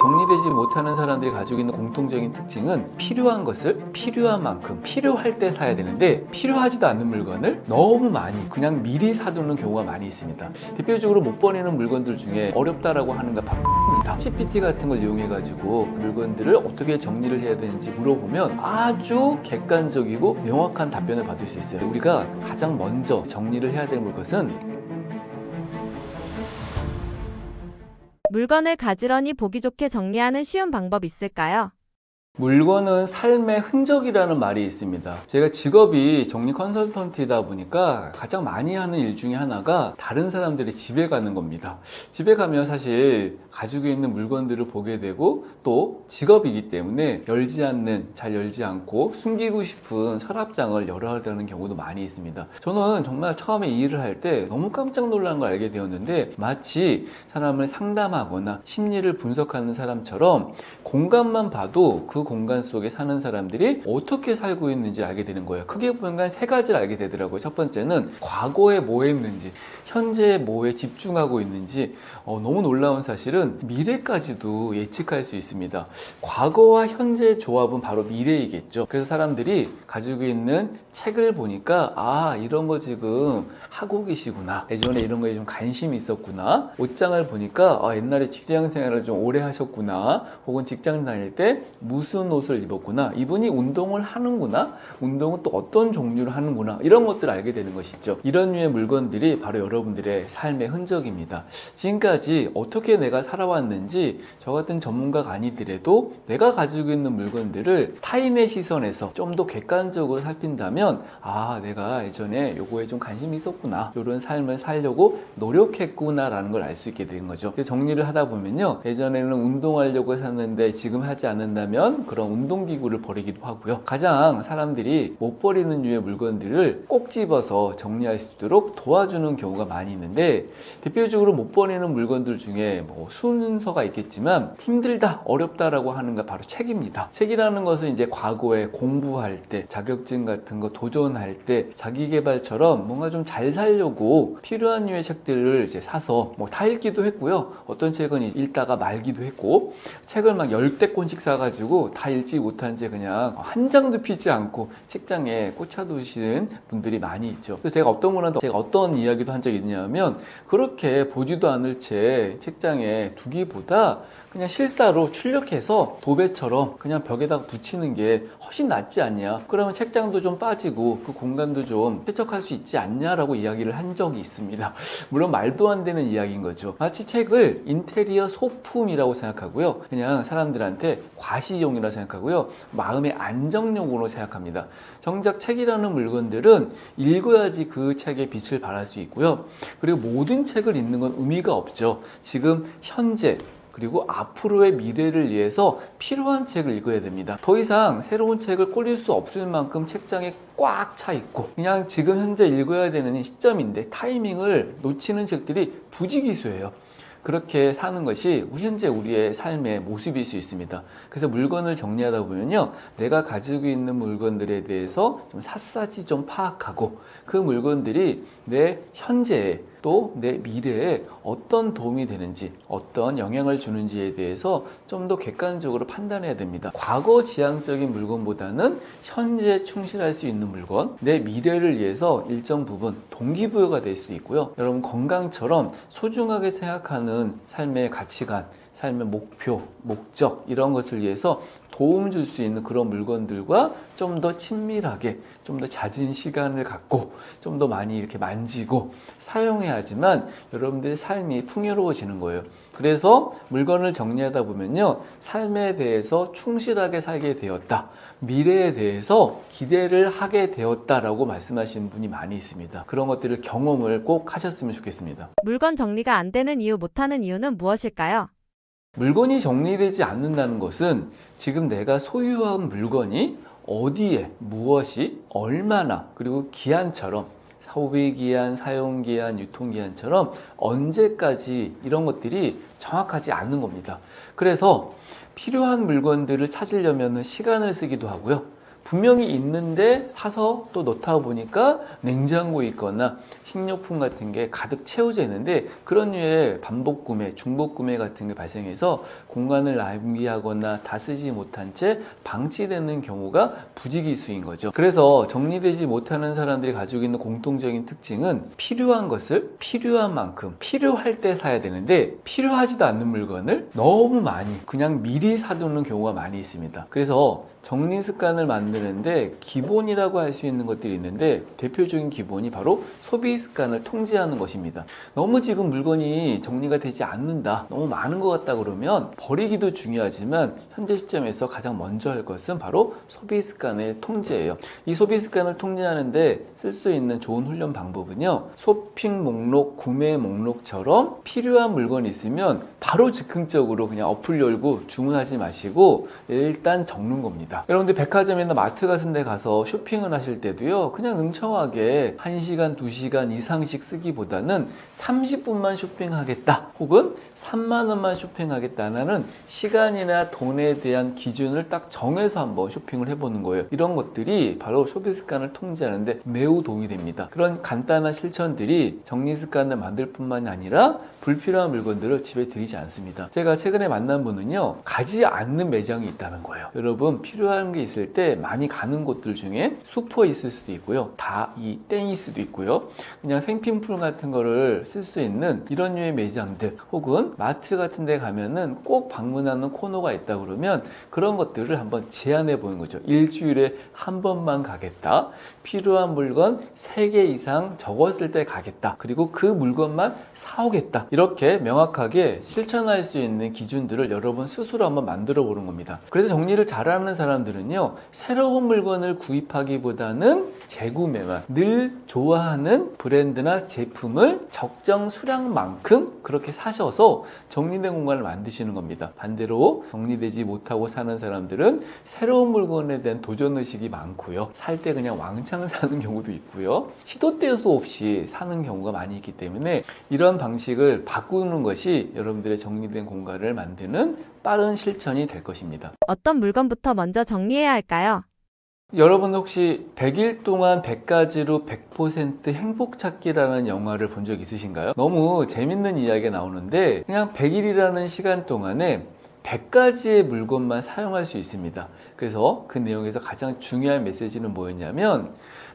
정리되지 못하는 사람들이 가지고 있는 공통적인 특징은 필요한 것을 필요한 만큼 필요할 때 사야 되는데 필요하지도 않는 물건을 너무 많이 그냥 미리 사두는 경우가 많이 있습니다. 대표적으로 못 버리는 물건들 중에 어렵다라고 하는 거 바쁩니다. GPT 같은 걸 이용해 가지고 물건들을 어떻게 정리를 해야 되는지 물어보면 아주 객관적이고 명확한 답변을 받을 수 있어요. 우리가 가장 먼저 정리를 해야 될 것은 물건을 가지런히 보기 좋게 정리하는 쉬운 방법 있을까요? 물건은 삶의 흔적이라는 말이 있습니다. 제가 직업이 정리 컨설턴트이다 보니까 가장 많이 하는 일 중에 하나가 다른 사람들의 집에 가는 겁니다. 집에 가면 사실 가지고 있는 물건들을 보게 되고 또 직업이기 때문에 잘 열지 않고 숨기고 싶은 서랍장을 열어야 되는 경우도 많이 있습니다. 저는 정말 처음에 이 일을 할 때 너무 깜짝 놀라는 걸 알게 되었는데 마치 사람을 상담하거나 심리를 분석하는 사람처럼 공간만 봐도 그 공간 속에 사는 사람들이 어떻게 살고 있는지 알게 되는 거예요. 크게 보면 세 가지를 알게 되더라고요. 첫 번째는 과거에 뭐 했는지, 현재에 뭐에 집중하고 있는지. 너무 놀라운 사실은 미래까지도 예측할 수 있습니다. 과거와 현재의 조합은 바로 미래이겠죠. 그래서 사람들이 가지고 있는 책을 보니까 이런 거 지금 하고 계시구나. 예전에 이런 거에 좀 관심이 있었구나. 옷장을 보니까 옛날에 직장 생활을 좀 오래 하셨구나. 혹은 직장 다닐 때 무슨 옷을 입었구나. 이분이 운동을 하는구나. 운동은 또 어떤 종류를 하는구나. 이런 것들을 알게 되는 것이죠. 이런 류의 물건들이 바로 여러분들의 삶의 흔적입니다. 지금까지 어떻게 내가 살아왔는지 저 같은 전문가가 아니더라도 내가 가지고 있는 물건들을 타인의 시선에서 좀 더 객관적으로 살핀다면 내가 예전에 요거에 좀 관심이 있었구나. 이런 삶을 살려고 노력했구나 라는 걸 알 수 있게 되는 거죠. 그래서 정리를 하다 보면요. 예전에는 운동하려고 샀는데 지금 하지 않는다면 그런 운동기구를 버리기도 하고요. 가장 사람들이 못 버리는 류의 물건들을 꼭 집어서 정리할 수 있도록 도와주는 경우가 많이 있는데 대표적으로 못 버리는 물건들 중에 순서가 있겠지만 힘들다, 어렵다라고 하는 게 바로 책입니다. 책이라는 것은 이제 과거에 공부할 때, 자격증 같은 거 도전할 때, 자기계발처럼 뭔가 좀 잘 살려고 필요한 류의 책들을 이제 사서 다 읽기도 했고요. 어떤 책은 읽다가 말기도 했고 책을 막 10권씩 사가지고 다 읽지 못한 채 그냥 한 장도 피지 않고 책장에 꽂혀두시는 분들이 많이 있죠. 그래서 제가 어떤 이야기도 한 적이 있냐면 그렇게 보지도 않을 채 책장에 두기보다 그냥 실사로 출력해서 도배처럼 그냥 벽에다가 붙이는 게 훨씬 낫지 않냐. 그러면 책장도 좀 빠지고 그 공간도 좀 쾌적할 수 있지 않냐라고 이야기를 한 적이 있습니다. 물론 말도 안 되는 이야기인 거죠. 마치 책을 인테리어 소품이라고 생각하고요. 그냥 사람들한테 과시용이라고 생각하고요. 마음의 안정용으로 생각합니다. 정작 책이라는 물건들은 읽어야지 그 책의 빛을 발할 수 있고요. 그리고 모든 책을 읽는 건 의미가 없죠. 지금 현재 그리고 앞으로의 미래를 위해서 필요한 책을 읽어야 됩니다. 더 이상 새로운 책을 꼴릴 수 없을 만큼 책장에 꽉 차 있고 그냥 지금 현재 읽어야 되는 시점인데 타이밍을 놓치는 책들이 부지기수예요. 그렇게 사는 것이 현재 우리의 삶의 모습일 수 있습니다. 그래서 물건을 정리하다 보면요. 내가 가지고 있는 물건들에 대해서 좀 샅샅이 좀 파악하고 그 물건들이 내 현재에 또 내 미래에 어떤 도움이 되는지 어떤 영향을 주는지에 대해서 좀 더 객관적으로 판단해야 됩니다. 과거 지향적인 물건보다는 현재에 충실할 수 있는 물건, 내 미래를 위해서 일정 부분 동기부여가 될 수 있고요. 여러분 건강처럼 소중하게 생각하는 삶의 가치관, 삶의 목표, 목적 이런 것을 위해서 도움 줄 수 있는 그런 물건들과 좀 더 친밀하게 좀 더 잦은 시간을 갖고 좀 더 많이 이렇게 만지고 사용해야지만 여러분들의 삶이 풍요로워지는 거예요. 그래서 물건을 정리하다 보면요. 삶에 대해서 충실하게 살게 되었다. 미래에 대해서 기대를 하게 되었다라고 말씀하시는 분이 많이 있습니다. 그런 것들을 경험을 꼭 하셨으면 좋겠습니다. 물건 정리가 안 되는 이유, 못하는 이유는 무엇일까요? 물건이 정리되지 않는다는 것은 지금 내가 소유한 물건이 어디에, 무엇이, 얼마나, 그리고 기한처럼 소비기한, 사용기한, 유통기한처럼 언제까지 이런 것들이 정확하지 않은 겁니다. 그래서 필요한 물건들을 찾으려면 시간을 쓰기도 하고요. 분명히 있는데 사서 또 넣다 보니까 냉장고에 있거나 식료품 같은 게 가득 채워져 있는데 그런 류의 반복 구매, 중복 구매 같은 게 발생해서 공간을 낭비하거나 다 쓰지 못한 채 방치되는 경우가 부지기수인 거죠. 그래서 정리되지 못하는 사람들이 가지고 있는 공통적인 특징은 필요한 것을 필요한 만큼 필요할 때 사야 되는데 필요하지도 않는 물건을 너무 많이 그냥 미리 사두는 경우가 많이 있습니다. 그래서 정리 습관을 만드는데 기본이라고 할 수 있는 것들이 있는데 대표적인 기본이 바로 소비 습관을 통제하는 것입니다. 너무 지금 물건이 정리가 되지 않는다, 너무 많은 것 같다 그러면 버리기도 중요하지만 현재 시점에서 가장 먼저 할 것은 바로 소비 습관의 통제예요. 이 소비 습관을 통제하는데 쓸 수 있는 좋은 훈련 방법은요, 쇼핑 목록, 구매 목록처럼 필요한 물건이 있으면 바로 즉흥적으로 그냥 어플 열고 주문하지 마시고 일단 적는 겁니다. 여러분들 백화점이나 마트 같은 데 가서 쇼핑을 하실 때도요, 그냥 능청하게 1시간, 2시간 이상씩 쓰기보다는 30분만 쇼핑하겠다 혹은 3만 원만 쇼핑하겠다는 시간이나 돈에 대한 기준을 딱 정해서 한번 쇼핑을 해보는 거예요. 이런 것들이 바로 소비 습관을 통제하는데 매우 도움이 됩니다. 그런 간단한 실천들이 정리 습관을 만들 뿐만이 아니라 불필요한 물건들을 집에 들이지 않습니다. 제가 최근에 만난 분은요, 가지 않는 매장이 있다는 거예요. 여러분, 필요한 게 있을 때 많이 가는 곳들 중에 슈퍼에 있을 수도 있고요, 다 이 땡일 수도 있고요, 그냥 생필품 같은 거를 쓸 수 있는 이런 류의 매장들 혹은 마트 같은 데 가면은 꼭 방문하는 코너가 있다 그러면 그런 것들을 한번 제안해 보는 거죠. 일주일에 한 번만 가겠다, 필요한 물건 3개 이상 적었을 때 가겠다, 그리고 그 물건만 사오겠다, 이렇게 명확하게 실천할 수 있는 기준들을 여러분 스스로 한번 만들어 보는 겁니다. 그래서 정리를 잘하는 사람들은요, 새로운 물건을 구입하기보다는 재구매만, 늘 좋아하는 브랜드나 제품을 적정 수량만큼 그렇게 사셔서 정리된 공간을 만드시는 겁니다. 반대로 정리되지 못하고 사는 사람들은 새로운 물건에 대한 도전의식이 많고요, 살 때 그냥 왕창 사는 경우도 있고요, 시도 때도 없이 사는 경우가 많이 있기 때문에 이런 방식을 바꾸는 것이 여러분들의 정리된 공간을 만드는 빠른 실천이 될 것입니다. 어떤 물건부터 먼저 정리해야 할까요? 여러분 혹시 100일 동안 100가지로 100% 행복 찾기라는 영화를 본 적 있으신가요? 너무 재밌는 이야기가 나오는데 그냥 100일이라는 시간 동안에 100가지의 물건만 사용할 수 있습니다. 그래서 그 내용에서 가장 중요한 메시지는 뭐였냐면,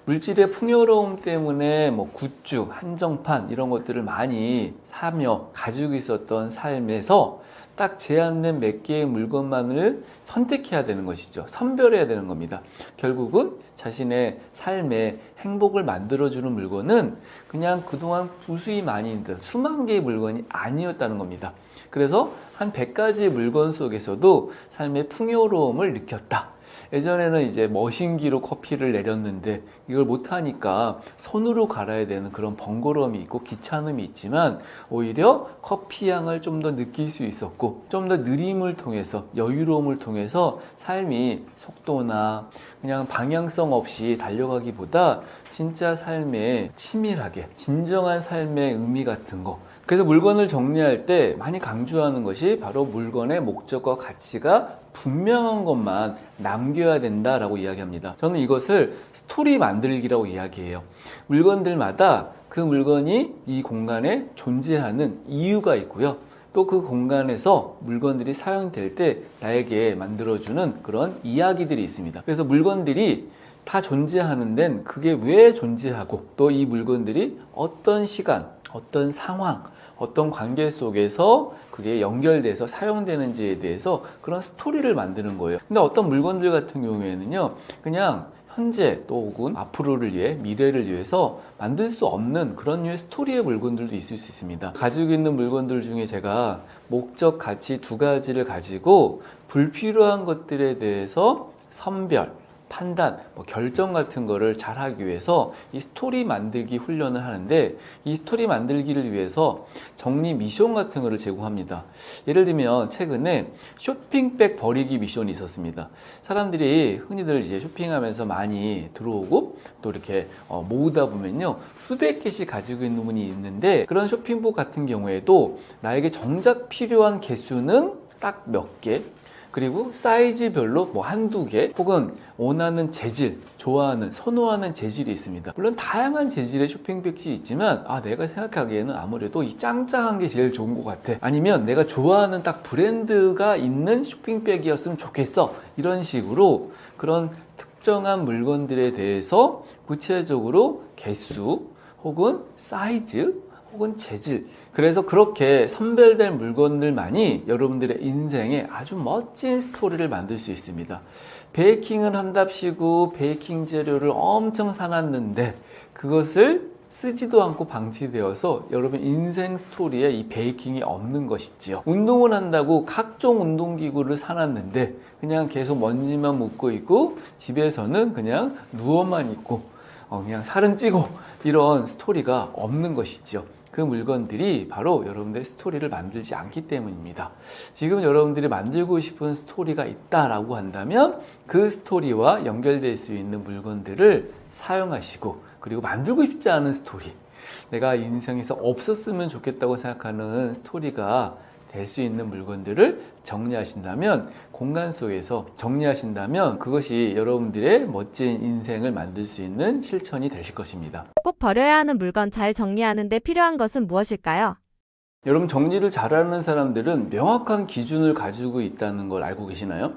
물질의 풍요로움 때문에 뭐 굿즈, 한정판 이런 것들을 많이 사며 가지고 있었던 삶에서 딱 제한된 몇 개의 물건만을 선택해야 되는 것이죠. 선별해야 되는 겁니다. 결국은 자신의 삶에 행복을 만들어주는 물건은 그냥 그동안 무수히 많이 있던 수만 개의 물건이 아니었다는 겁니다. 그래서 한 100가지 물건 속에서도 삶의 풍요로움을 느꼈다. 예전에는 이제 머신기로 커피를 내렸는데 이걸 못하니까 손으로 갈아야 되는 그런 번거로움이 있고 귀찮음이 있지만 오히려 커피 향을 좀 더 느낄 수 있었고, 좀 더 느림을 통해서, 여유로움을 통해서 삶이 속도나 그냥 방향성 없이 달려가기보다 진짜 삶에 치밀하게 진정한 삶의 의미 같은 거, 그래서 물건을 정리할 때 많이 강조하는 것이 바로 물건의 목적과 가치가 분명한 것만 남겨야 된다라고 이야기합니다. 저는 이것을 스토리 만들기라고 이야기해요. 물건들마다 그 물건이 이 공간에 존재하는 이유가 있고요, 또 그 공간에서 물건들이 사용될 때 나에게 만들어주는 그런 이야기들이 있습니다. 그래서 물건들이 다 존재하는 데는 그게 왜 존재하고 또 이 물건들이 어떤 시간, 어떤 상황, 어떤 관계 속에서 그게 연결돼서 사용되는지에 대해서 그런 스토리를 만드는 거예요. 근데 어떤 물건들 같은 경우에는요, 그냥 현재 또 혹은 앞으로를 위해, 미래를 위해서 만들 수 없는 그런 류의 스토리의 물건들도 있을 수 있습니다. 가지고 있는 물건들 중에 제가 목적, 가치 2가지를 가지고 불필요한 것들에 대해서 선별, 판단, 결정 같은 거를 잘 하기 위해서 이 스토리 만들기 훈련을 하는데, 이 스토리 만들기를 위해서 정리 미션 같은 거를 제공합니다. 예를 들면 최근에 쇼핑백 버리기 미션이 있었습니다. 사람들이 흔히들 이제 쇼핑하면서 많이 들어오고 또 이렇게 모으다 보면요, 수백 개씩 가지고 있는 분이 있는데, 그런 쇼핑복 같은 경우에도 나에게 정작 필요한 개수는 딱 몇 개, 그리고 사이즈별로 뭐 한두 개 혹은 원하는 재질, 좋아하는, 선호하는 재질이 있습니다. 물론 다양한 재질의 쇼핑백이 있지만 내가 생각하기에는 아무래도 이 짱짱한 게 제일 좋은 것 같아. 아니면 내가 좋아하는 딱 브랜드가 있는 쇼핑백이었으면 좋겠어. 이런 식으로 그런 특정한 물건들에 대해서 구체적으로 개수 혹은 사이즈 혹은 재질, 그래서 그렇게 선별된 물건들만이 여러분들의 인생에 아주 멋진 스토리를 만들 수 있습니다. 베이킹을 한답시고 베이킹 재료를 엄청 사놨는데 그것을 쓰지도 않고 방치되어서 여러분 인생 스토리에 이 베이킹이 없는 것이지요. 운동을 한다고 각종 운동기구를 사놨는데 그냥 계속 먼지만 묻고 있고 집에서는 그냥 누워만 있고 그냥 살은 찌고 이런 스토리가 없는 것이지요. 그 물건들이 바로 여러분들의 스토리를 만들지 않기 때문입니다. 지금 여러분들이 만들고 싶은 스토리가 있다라고 한다면 그 스토리와 연결될 수 있는 물건들을 사용하시고, 그리고 만들고 싶지 않은 스토리, 내가 인생에서 없었으면 좋겠다고 생각하는 스토리가 될 수 있는 물건들을 정리하신다면, 공간 속에서 정리하신다면 그것이 여러분들의 멋진 인생을 만들 수 있는 실천이 되실 것입니다. 꼭 버려야 하는 물건 잘 정리하는 데 필요한 것은 무엇일까요? 여러분, 정리를 잘하는 사람들은 명확한 기준을 가지고 있다는 걸 알고 계시나요?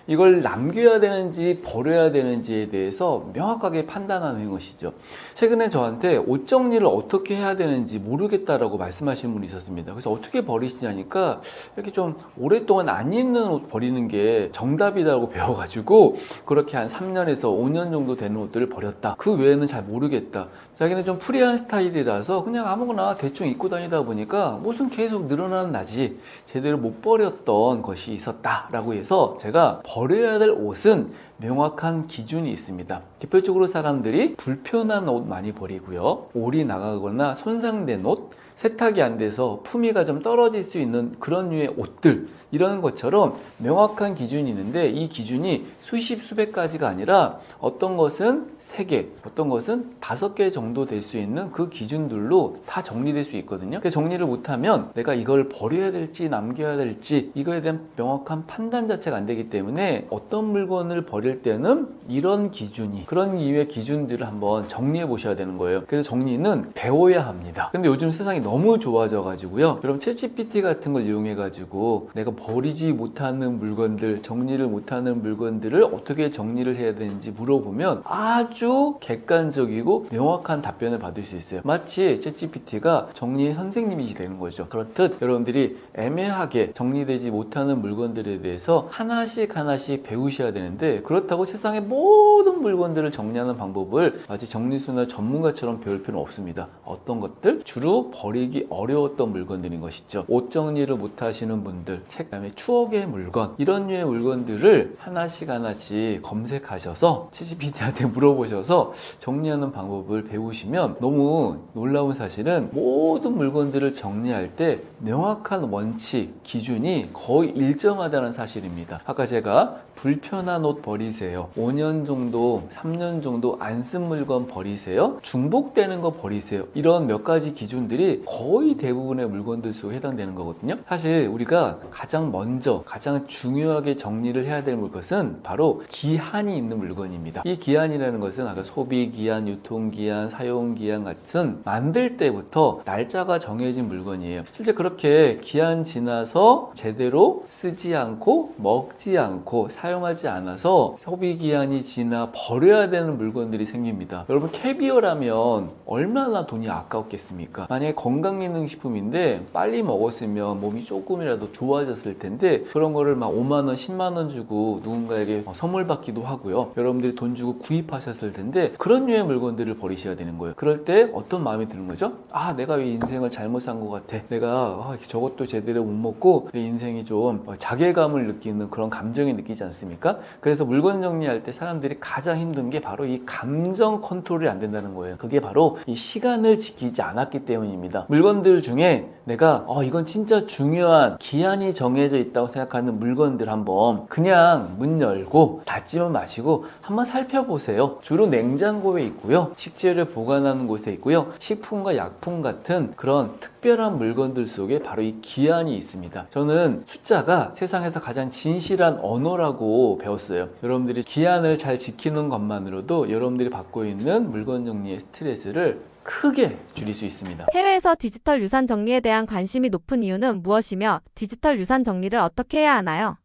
이걸 남겨야 되는지 버려야 되는지에 대해서 명확하게 판단하는 것이죠. 최근에 저한테 옷 정리를 어떻게 해야 되는지 모르겠다라고 말씀하시는 분이 있었습니다. 그래서 어떻게 버리시냐니까 이렇게 좀 오랫동안 안 입는 옷 버리는 게 정답이라고 배워가지고 그렇게 한 3년에서 5년 정도 되는 옷들을 버렸다. 그 외에는 잘 모르겠다. 자기는 좀 프리한 스타일이라서 그냥 아무거나 대충 입고 다니다 보니까 옷은 계속 늘어나는 나지 제대로 못 버렸던 것이 있었다라고 해서 제가 버려야 될 옷은 명확한 기준이 있습니다. 대표적으로 사람들이 불편한 옷 많이 버리고요. 올이 나가거나 손상된 옷, 세탁이 안 돼서 품위가 좀 떨어질 수 있는 그런 류의 옷들, 이런 것처럼 명확한 기준이 있는데 이 기준이 수십 수백 가지가 아니라 어떤 것은 3개, 어떤 것은 5개 정도 될 수 있는 그 기준들로 다 정리될 수 있거든요. 그 정리를 못하면 내가 이걸 버려야 될지 남겨야 될지 이거에 대한 명확한 판단 자체가 안 되기 때문에 어떤 물건을 버릴 때는 이런 기준이, 그런 이유의 기준들을 한번 정리해 보셔야 되는 거예요. 그래서 정리는 배워야 합니다. 근데 요즘 세상이 너무 좋아져 가지고요. 여러분 챗GPT 같은 걸 이용해 가지고 내가 버리지 못하는 물건들, 정리를 못하는 물건들을 어떻게 정리를 해야 되는지 물어보면 아주 객관적이고 명확한 답변을 받을 수 있어요. 마치 챗GPT가 정리의 선생님이 되는 거죠. 그렇듯 여러분들이 애매하게 정리되지 못하는 물건들에 대해서 하나씩 하나씩 배우셔야 되는데, 그렇다고 세상의 모든 물건들을 정리하는 방법을 마치 정리수나 전문가처럼 배울 필요는 없습니다. 어떤 것들? 주로 버리기 어려웠던 물건들인 것이죠. 옷 정리를 못 하시는 분들, 그다음에 추억의 물건, 이런 류의 물건들을 하나씩 하나씩 검색하셔서 챗GPT한테 물어보셔서 정리하는 방법을 배우시면, 너무 놀라운 사실은 모든 물건들을 정리할 때 명확한 원칙, 기준이 거의 일정하다는 사실입니다. 아까 제가 불편한 옷 버리세요, 5년 정도, 3년 정도 안 쓴 물건 버리세요, 중복되는 거 버리세요, 이런 몇 가지 기준들이 거의 대부분의 물건들 속에 해당되는 거거든요. 사실 우리가 가장 먼저 가장 중요하게 정리를 해야 될 것은 바로 기한이 있는 물건입니다. 이 기한이라는 것은 아까 소비기한, 유통기한, 사용기한 같은 만들 때부터 날짜가 정해진 물건이에요. 실제 그렇게 기한 지나서 제대로 쓰지 않고 먹지 않고 사용하지 않아서 소비기한이 지나 버려야 되는 물건들이 생깁니다. 여러분, 캐비어라면 얼마나 돈이 아까웠겠습니까? 만약에 건강기능식품인데 빨리 먹었으면 몸이 조금이라도 좋아졌을 텐데 그런 거를 막 5만 원, 10만 원 주고 누군가에게 선물 받기도 하고요. 여러분들이 돈 주고 구입하셨을 텐데 그런 류의 물건들을 버리셔야 되는 거예요. 그럴 때 어떤 마음이 드는 거죠? 내가 왜 인생을 잘못 산 것 같아. 내가 저것도 제대로 못 먹고 내 인생이 좀 자괴감을 느끼는 그런 감정이 느끼지 않습니까? 그래서 물건 정리할 때 사람들이 가장 힘든 게 바로 이 감정 컨트롤이 안 된다는 거예요. 그게 바로 이 시간을 지키지 않았기 때문입니다. 있습니다. 물건들 중에 내가 이건 진짜 중요한 기한이 정해져 있다고 생각하는 물건들 한번 그냥 문 열고 닫지만 마시고 한번 살펴보세요. 주로 냉장고에 있고요. 식재료를 보관하는 곳에 있고요. 식품과 약품 같은 그런 특별한 물건들 속에 바로 이 기한이 있습니다. 저는 숫자가 세상에서 가장 진실한 언어라고 배웠어요. 여러분들이 기한을 잘 지키는 것만으로도 여러분들이 받고 있는 물건 정리의 스트레스를 크게 줄일 수 있습니다. 해외에서 디지털 유산 정리에 대한 관심이 높은 이유는 무엇이며 디지털 유산 정리를 어떻게 해야 하나요?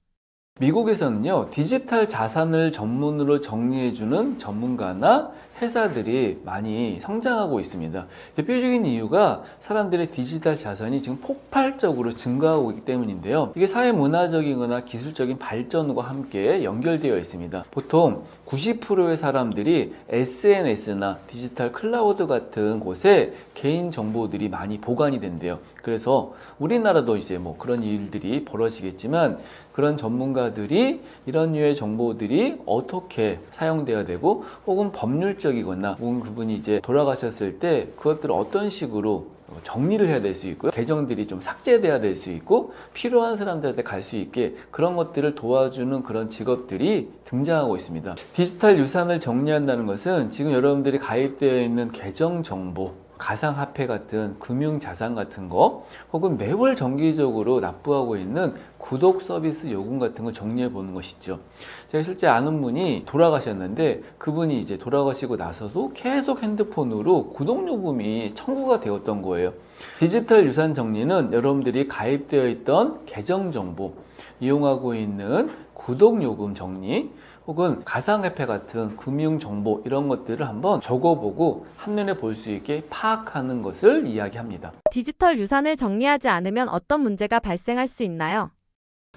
미국에서는요, 디지털 자산을 전문으로 정리해주는 전문가나 회사들이 많이 성장하고 있습니다. 대표적인 이유가 사람들의 디지털 자산이 지금 폭발적으로 증가하고 있기 때문인데요. 이게 사회 문화적이거나 기술적인 발전과 함께 연결되어 있습니다. 보통 90%의 사람들이 SNS나 디지털 클라우드 같은 곳에 개인 정보들이 많이 보관이 된대요. 그래서 우리나라도 이제 뭐 그런 일들이 벌어지겠지만 그런 전문가들이 이런 류의 정보들이 어떻게 사용돼야 되고 혹은 법률적이거나 혹은 그분이 이제 돌아가셨을 때 그것들을 어떤 식으로 정리를 해야 될 수 있고요. 계정들이 좀 삭제돼야 될 수 있고 필요한 사람들한테 갈 수 있게 그런 것들을 도와주는 그런 직업들이 등장하고 있습니다. 디지털 유산을 정리한다는 것은 지금 여러분들이 가입되어 있는 계정 정보, 가상화폐 같은 금융자산 같은 거 혹은 매월 정기적으로 납부하고 있는 구독 서비스 요금 같은 걸 정리해 보는 것이죠. 제가 실제 아는 분이 돌아가셨는데 그분이 이제 돌아가시고 나서도 계속 핸드폰으로 구독 요금이 청구가 되었던 거예요. 디지털 유산 정리는 여러분들이 가입되어 있던 계정 정보, 이용하고 있는 구독 요금 정리 혹은 가상화폐 같은 금융정보 이런 것들을 한번 적어보고 한눈에 볼 수 있게 파악하는 것을 이야기합니다. 디지털 유산을 정리하지 않으면 어떤 문제가 발생할 수 있나요?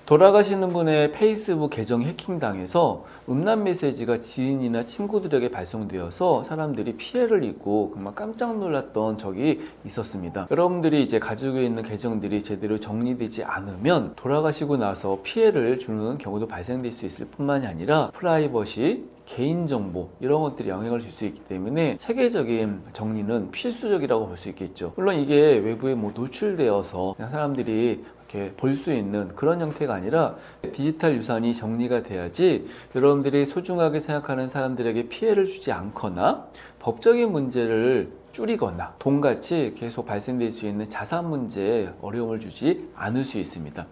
돌아가시는 분의 페이스북 계정이 해킹당해서 음란 메시지가 지인이나 친구들에게 발송되어서 사람들이 피해를 입고 정말 깜짝 놀랐던 적이 있었습니다. 여러분들이 이제 가지고 있는 계정들이 제대로 정리되지 않으면 돌아가시고 나서 피해를 주는 경우도 발생될 수 있을 뿐만이 아니라 프라이버시, 개인정보 이런 것들이 영향을 줄 수 있기 때문에 체계적인 정리는 필수적이라고 볼 수 있겠죠. 물론 이게 외부에 뭐 노출되어서 그냥 사람들이 이렇게 볼 수 있는 그런 형태가 아니라 디지털 유산이 정리가 돼야지 여러분들이 소중하게 생각하는 사람들에게 피해를 주지 않거나 법적인 문제를 줄이거나 돈같이 계속 발생될 수 있는 자산 문제에 어려움을 주지 않을 수 있습니다.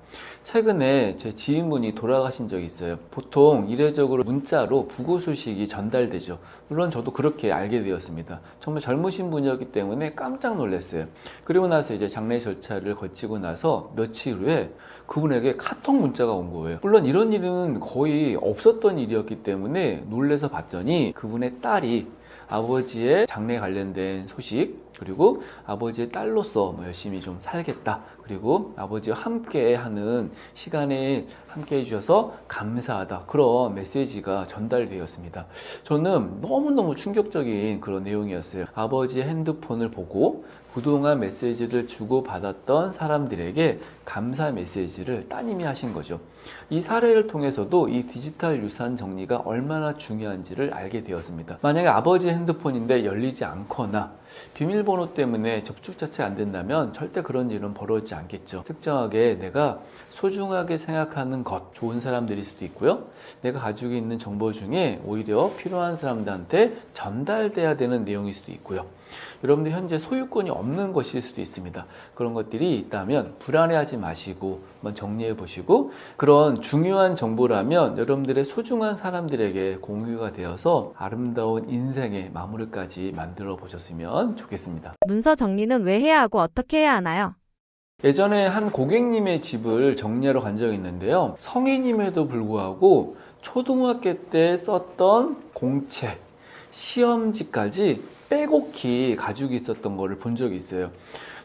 최근에 제 지인분이 돌아가신 적이 있어요. 보통 이례적으로 문자로 부고 소식이 전달되죠. 물론 저도 그렇게 알게 되었습니다. 정말 젊으신 분이었기 때문에 깜짝 놀랐어요. 그리고 나서 이제 장례 절차를 거치고 나서 며칠 후에 그분에게 카톡 문자가 온 거예요. 물론 이런 일은 거의 없었던 일이었기 때문에 놀라서 봤더니 그분의 딸이 아버지의 장례 관련된 소식, 그리고 아버지의 딸로서 열심히 좀 살겠다, 그리고 아버지와 함께 하는 시간에 함께 해주셔서 감사하다, 그런 메시지가 전달되었습니다. 저는 너무너무 충격적인 그런 내용이었어요. 아버지의 핸드폰을 보고 그동안 메시지를 주고받았던 사람들에게 감사 메시지를 따님이 하신 거죠. 이 사례를 통해서도 이 디지털 유산 정리가 얼마나 중요한지를 알게 되었습니다. 만약에 아버지 핸드폰인데 열리지 않거나 비밀번호 때문에 접촉 자체가 안 된다면 절대 그런 일은 벌어지지 않겠죠. 특정하게 내가 소중하게 생각하는 것, 좋은 사람들일 수도 있고요. 내가 가지고 있는 정보 중에 오히려 필요한 사람들한테 전달돼야 되는 내용일 수도 있고요. 여러분들 현재 소유권이 없는 것일 수도 있습니다. 그런 것들이 있다면 불안해하지 마시고 한번 정리해 보시고, 그런 중요한 정보라면 여러분들의 소중한 사람들에게 공유가 되어서 아름다운 인생의 마무리까지 만들어 보셨으면 좋겠습니다. 문서 정리는 왜 해야 하고 어떻게 해야 하나요? 예전에 한 고객님의 집을 정리하러 간 적이 있는데요. 성인임에도 불구하고 초등학교 때 썼던 공책, 시험지까지 빼곡히 가지고 있었던 거를 본 적이 있어요.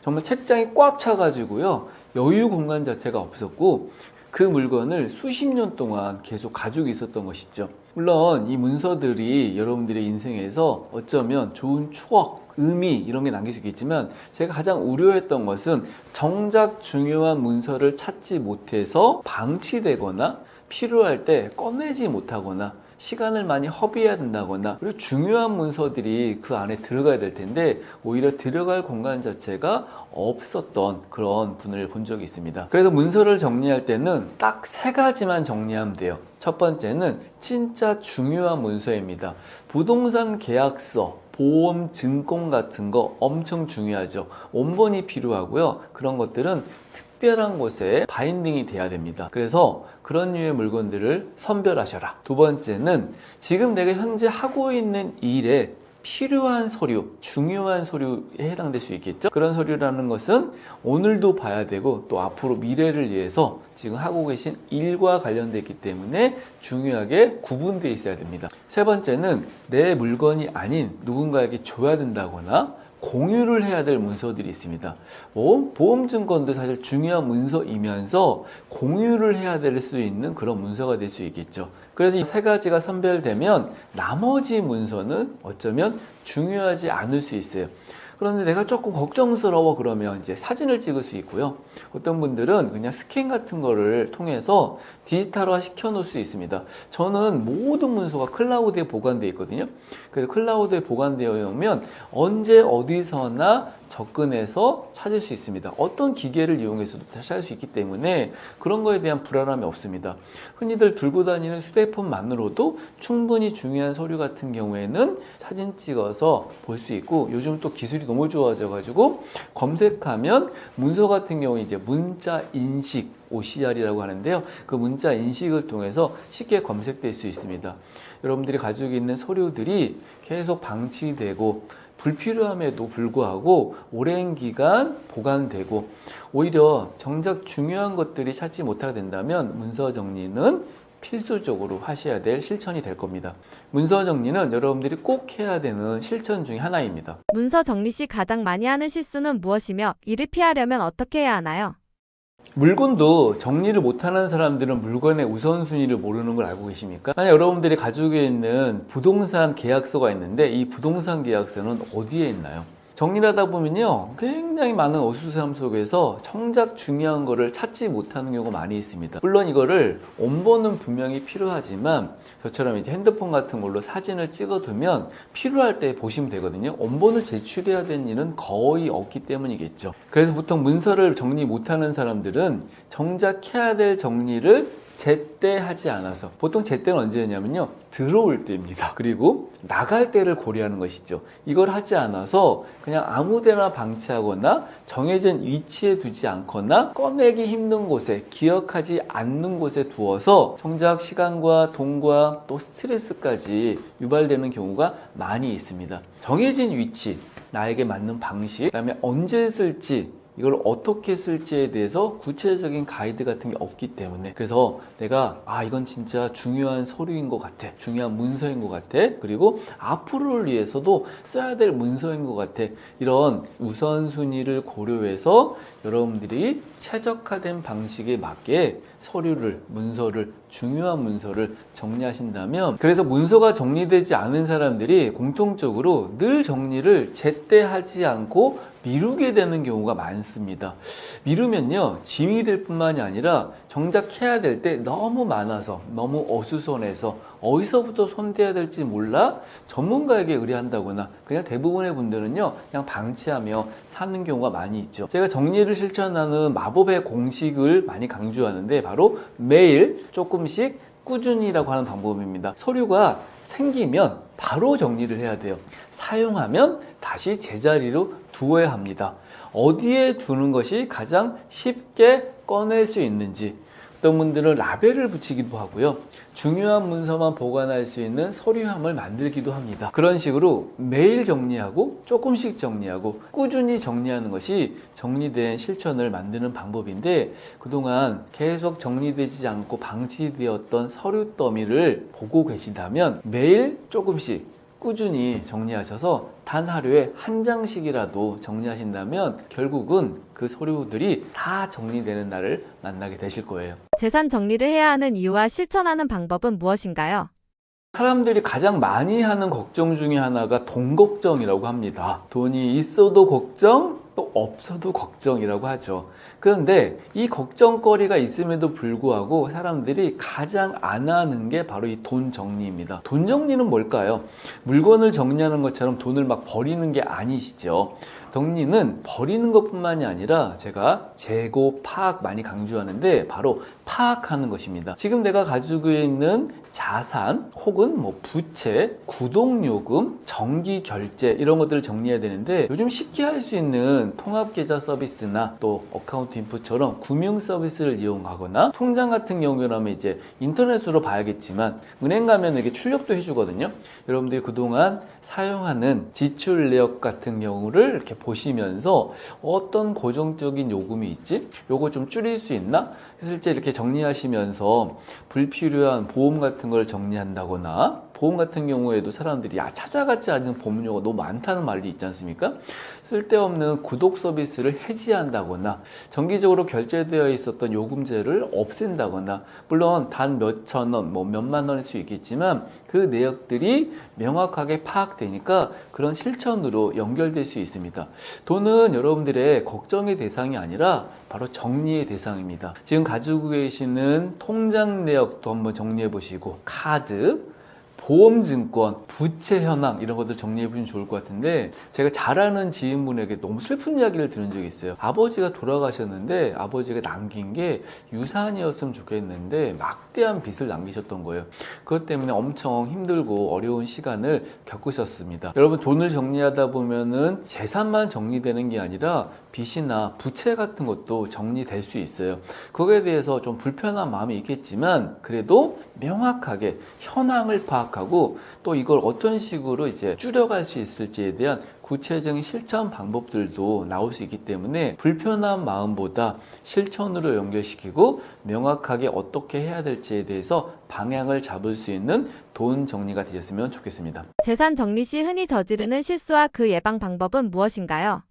정말 책장이 꽉 차가지고요. 여유 공간 자체가 없었고 그 물건을 수십 년 동안 계속 가지고 있었던 것이죠. 물론 이 문서들이 여러분들의 인생에서 어쩌면 좋은 추억, 의미 이런 게 남길 수 있겠지만 제가 가장 우려했던 것은 정작 중요한 문서를 찾지 못해서 방치되거나 필요할 때 꺼내지 못하거나 시간을 많이 허비해야 된다거나 그리고 중요한 문서들이 그 안에 들어가야 될 텐데 오히려 들어갈 공간 자체가 없었던 그런 분을 본 적이 있습니다. 그래서 문서를 정리할 때는 딱 3가지만 정리하면 돼요. 첫 번째는 진짜 중요한 문서입니다. 부동산 계약서, 보험, 증권 같은 거 엄청 중요하죠. 원본이 필요하고요. 그런 것들은 특별한 곳에 바인딩이 돼야 됩니다. 그래서 그런 류의 물건들을 선별하셔라. 두 번째는 지금 내가 현재 하고 있는 일에 필요한 서류, 중요한 서류에 해당될 수 있겠죠. 그런 서류라는 것은 오늘도 봐야 되고 또 앞으로 미래를 위해서 지금 하고 계신 일과 관련되어 있기 때문에 중요하게 구분되어 있어야 됩니다. 세 번째는 내 물건이 아닌 누군가에게 줘야 된다거나 공유를 해야 될 문서들이 있습니다. 보험증권도 사실 중요한 문서이면서 공유를 해야 될 수 있는 그런 문서가 될 수 있겠죠. 그래서 이 3가지가 선별되면 나머지 문서는 어쩌면 중요하지 않을 수 있어요. 그런데 내가 조금 걱정스러워 그러면 이제 사진을 찍을 수 있고요. 어떤 분들은 그냥 스캔 같은 거를 통해서 디지털화 시켜 놓을 수 있습니다. 저는 모든 문서가 클라우드에 보관되어 있거든요. 그래서 클라우드에 보관되어 오면 언제 어디서나 접근해서 찾을 수 있습니다. 어떤 기계를 이용해서도 다시 할 수 있기 때문에 그런 거에 대한 불안함이 없습니다. 흔히들 들고 다니는 휴대폰만으로도 충분히 중요한 서류 같은 경우에는 사진 찍어서 볼 수 있고 요즘 또 기술이 너무 좋아져 가지고 검색하면 문서 같은 경우 이제 문자 인식 OCR이라고 하는데요. 그 문자 인식을 통해서 쉽게 검색될 수 있습니다. 여러분들이 가지고 있는 서류들이 계속 방치되고 불필요함에도 불구하고 오랜 기간 보관되고 오히려 정작 중요한 것들이 찾지 못하게 된다면 문서 정리는 필수적으로 하셔야 될 실천이 될 겁니다. 문서 정리는 여러분들이 꼭 해야 되는 실천 중에 하나입니다. 문서 정리 시 가장 많이 하는 실수는 무엇이며 이를 피하려면 어떻게 해야 하나요? 물건도 정리를 못하는 사람들은 물건의 우선순위를 모르는 걸 알고 계십니까? 만약 여러분들이 가지고 있는 부동산 계약서가 있는데 이 부동산 계약서는 어디에 있나요? 정리를 하다 보면요 굉장히 많은 어수선함 속에서 정작 중요한 거를 찾지 못하는 경우가 많이 있습니다. 물론 이거를 원본은 분명히 필요하지만 저처럼 이제 핸드폰 같은 걸로 사진을 찍어두면 필요할 때 보시면 되거든요. 원본을 제출해야 되는 일은 거의 없기 때문이겠죠. 그래서 보통 문서를 정리 못하는 사람들은 정작 해야 될 정리를 제때 하지 않아서 보통 제때는 언제냐면요 들어올 때입니다. 그리고 나갈 때를 고려하는 것이죠. 이걸 하지 않아서 그냥 아무데나 방치하거나 정해진 위치에 두지 않거나 꺼내기 힘든 곳에 기억하지 않는 곳에 두어서 정작 시간과 돈과 또 스트레스까지 유발되는 경우가 많이 있습니다. 정해진 위치, 나에게 맞는 방식, 그다음에 언제 쓸지 이걸 어떻게 쓸지에 대해서 구체적인 가이드 같은 게 없기 때문에 그래서 내가 이건 진짜 중요한 서류인 것 같아, 중요한 문서인 것 같아, 그리고 앞으로를 위해서도 써야 될 문서인 것 같아, 이런 우선순위를 고려해서 여러분들이 최적화된 방식에 맞게 서류를, 문서를, 중요한 문서를 정리하신다면, 그래서 문서가 정리되지 않은 사람들이 공통적으로 늘 정리를 제때 하지 않고 미루게 되는 경우가 많습니다. 미루면요 짐이 될 뿐만이 아니라 정작 해야 될 때 너무 많아서 너무 어수선해서 어디서부터 손대야 될지 몰라 전문가에게 의뢰한다거나 그냥 대부분의 분들은요 그냥 방치하며 사는 경우가 많이 있죠. 제가 정리를 실천하는 마법의 공식을 많이 강조하는데 바로 매일 조금씩 꾸준히라고 하는 방법입니다. 서류가 생기면 바로 정리를 해야 돼요. 사용하면 다시 제자리로 두어야 합니다. 어디에 두는 것이 가장 쉽게 꺼낼 수 있는지, 어떤 분들은 라벨을 붙이기도 하고요. 중요한 문서만 보관할 수 있는 서류함을 만들기도 합니다. 그런 식으로 매일 정리하고 조금씩 정리하고 꾸준히 정리하는 것이 정리된 실천을 만드는 방법인데, 그동안 계속 정리되지 않고 방치되었던 서류 더미를 보고 계신다면 매일 조금씩 꾸준히 정리하셔서 단 하루에 한 장씩이라도 정리하신다면 결국은 그 서류들이 다 정리되는 날을 만나게 되실 거예요. 재산 정리를 해야 하는 이유와 실천하는 방법은 무엇인가요? 사람들이 가장 많이 하는 걱정 중에 하나가 돈 걱정이라고 합니다. 돈이 있어도 걱정, 또 없어도 걱정이라고 하죠. 그런데 이 걱정거리가 있음에도 불구하고 사람들이 가장 안 하는 게 바로 이 돈 정리입니다. 돈 정리는 뭘까요? 물건을 정리하는 것처럼 돈을 막 버리는 게 아니시죠. 정리는 버리는 것뿐만이 아니라 제가 재고, 파악 많이 강조하는데 바로 파악하는 것입니다. 지금 내가 가지고 있는 자산 혹은 뭐 부채, 구독요금, 정기결제 이런 것들을 정리해야 되는데 요즘 쉽게 할 수 있는 통합계좌 서비스나 또 어카운트 인프처럼 금융 서비스를 이용하거나 통장 같은 경우라면 이제 인터넷으로 봐야겠지만 은행 가면 이렇게 출력도 해주거든요. 여러분들이 그동안 사용하는 지출 내역 같은 경우를 이렇게 보시면서 어떤 고정적인 요금이 있지? 요거 좀 줄일 수 있나? 실제 이렇게 정리하시면서 불필요한 보험 같은 걸 정리한다거나 보험 같은 경우에도 사람들이 찾아가지 않는 보험료가 너무 많다는 말이 있지 않습니까? 쓸데없는 구독 서비스를 해지한다거나 정기적으로 결제되어 있었던 요금제를 없앤다거나 물론 단 몇천 원, 뭐 몇만 원일 수 있겠지만 그 내역들이 명확하게 파악되니까 그런 실천으로 연결될 수 있습니다. 돈은 여러분들의 걱정의 대상이 아니라 바로 정리의 대상입니다. 지금 가지고 계시는 통장 내역도 한번 정리해 보시고 카드, 보험증권, 부채 현황 이런 것들 정리해 보시면 좋을 것 같은데 제가 잘 아는 지인분에게 너무 슬픈 이야기를 들은 적이 있어요. 아버지가 돌아가셨는데 아버지가 남긴 게 유산이었으면 좋겠는데 막대한 빚을 남기셨던 거예요. 그것 때문에 엄청 힘들고 어려운 시간을 겪으셨습니다. 여러분 돈을 정리하다 보면은 재산만 정리되는 게 아니라 빚이나 부채 같은 것도 정리될 수 있어요. 그거에 대해서 좀 불편한 마음이 있겠지만 그래도 명확하게 현황을 파악하고 또 이걸 어떤 식으로 이제 줄여갈 수 있을지에 대한 구체적인 실천 방법들도 나올 수 있기 때문에 불편한 마음보다 실천으로 연결시키고 명확하게 어떻게 해야 될지에 대해서 방향을 잡을 수 있는 돈 정리가 되셨으면 좋겠습니다. 재산 정리 시 흔히 저지르는 실수와 그 예방 방법은 무엇인가요?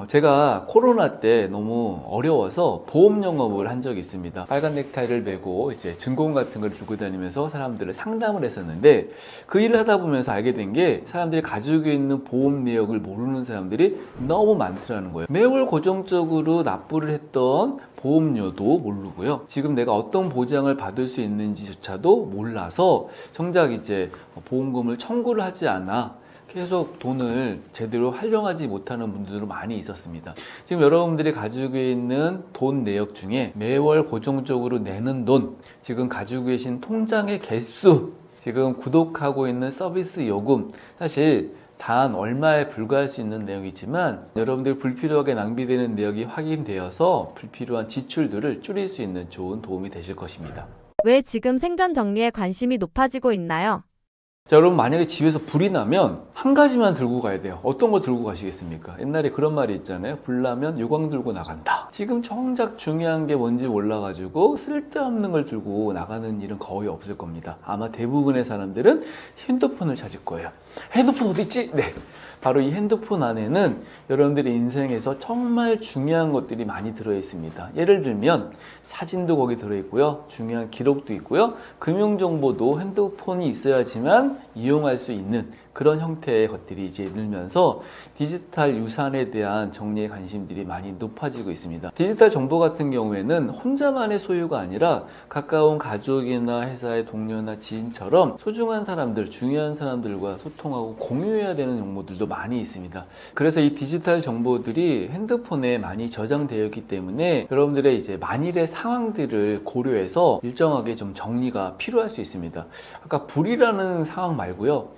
제가 코로나 때 너무 어려워서 보험 영업을 한 적이 있습니다. 빨간 넥타이를 메고 이제 증권 같은 걸 들고 다니면서 사람들을 상담을 했었는데 그 일을 하다 보면서 알게 된 게 사람들이 가지고 있는 보험 내역을 모르는 사람들이 너무 많더라는 거예요. 매월 고정적으로 납부를 했던 보험료도 모르고요. 지금 내가 어떤 보장을 받을 수 있는지조차도 몰라서 정작 이제 보험금을 청구를 하지 않아 계속 돈을 제대로 활용하지 못하는 분들도 많이 있었습니다. 지금 여러분들이 가지고 있는 돈 내역 중에 매월 고정적으로 내는 돈, 지금 가지고 계신 통장의 개수, 지금 구독하고 있는 서비스 요금, 사실 단 얼마에 불과할 수 있는 내용이지만 여러분들이 불필요하게 낭비되는 내역이 확인되어서 불필요한 지출들을 줄일 수 있는 좋은 도움이 되실 것입니다. 왜 지금 생전 정리에 관심이 높아지고 있나요? 자, 여러분 만약에 집에서 불이 나면 한 가지만 들고 가야 돼요. 어떤 거 들고 가시겠습니까? 옛날에 그런 말이 있잖아요. 불 나면 요강 들고 나간다. 지금 정작 중요한 게 뭔지 몰라가지고 쓸데없는 걸 들고 나가는 일은 거의 없을 겁니다. 아마 대부분의 사람들은 핸드폰을 찾을 거예요. 핸드폰 어디 있지? 네. 바로 이 핸드폰 안에는 여러분들의 인생에서 정말 중요한 것들이 많이 들어 있습니다. 예를 들면 사진도 거기 들어 있고요. 중요한 기록도 있고요. 금융정보도 핸드폰이 있어야지만 이용할 수 있는 그런 형태의 것들이 이제 늘면서 디지털 유산에 대한 정리의 관심들이 많이 높아지고 있습니다. 디지털 정보 같은 경우에는 혼자만의 소유가 아니라 가까운 가족이나 회사의 동료나 지인처럼 소중한 사람들, 중요한 사람들과 소통하고 공유해야 되는 정보들도 많이 있습니다. 그래서 이 디지털 정보들이 핸드폰에 많이 저장되어 있기 때문에 여러분들의 이제 만일의 상황들을 고려해서 일정하게 좀 정리가 필요할 수 있습니다. 아까 불이라는 상황 말고요.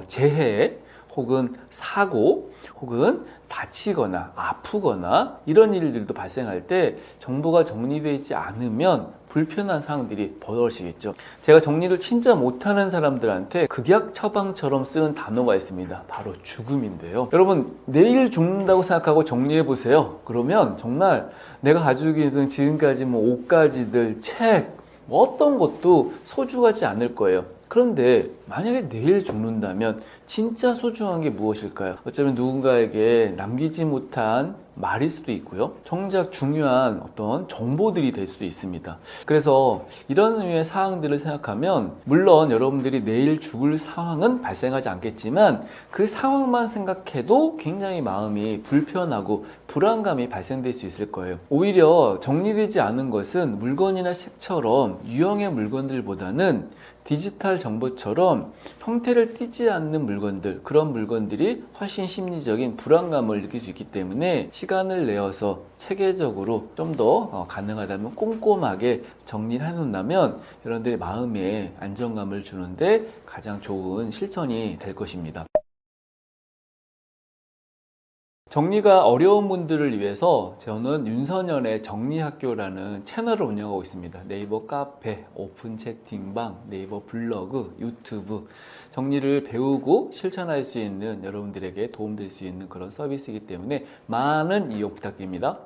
재해 혹은 사고 혹은 다치거나 아프거나 이런 일들도 발생할 때 정보가 정리되지 않으면 불편한 상황들이 벌어지겠죠. 제가 정리를 진짜 못하는 사람들한테 극약 처방처럼 쓰는 단어가 있습니다. 바로 죽음인데요. 여러분 내일 죽는다고 생각하고 정리해 보세요. 그러면 정말 내가 가지고 있는 지금까지 뭐 옷가지들, 책, 뭐 어떤 것도 소중하지 않을 거예요. 그런데 만약에 내일 죽는다면 진짜 소중한 게 무엇일까요? 어쩌면 누군가에게 남기지 못한 말일 수도 있고요. 정작 중요한 어떤 정보들이 될 수도 있습니다. 그래서 이런 류의 사항들을 생각하면 물론 여러분들이 내일 죽을 상황은 발생하지 않겠지만 그 상황만 생각해도 굉장히 마음이 불편하고 불안감이 발생될 수 있을 거예요. 오히려 정리되지 않은 것은 물건이나 책처럼 유형의 물건들보다는 디지털 정보처럼 형태를 띠지 않는 물건들, 그런 물건들이 훨씬 심리적인 불안감을 느낄 수 있기 때문에 시간을 내어서 체계적으로 좀 더 가능하다면 꼼꼼하게 정리를 해놓는다면 여러분들의 마음에 안정감을 주는데 가장 좋은 실천이 될 것입니다. 정리가 어려운 분들을 위해서 저는 윤선현의 정리학교라는 채널을 운영하고 있습니다. 네이버 카페, 오픈 채팅방, 네이버 블로그, 유튜브 정리를 배우고 실천할 수 있는 여러분들에게 도움될 수 있는 그런 서비스이기 때문에 많은 이용 부탁드립니다.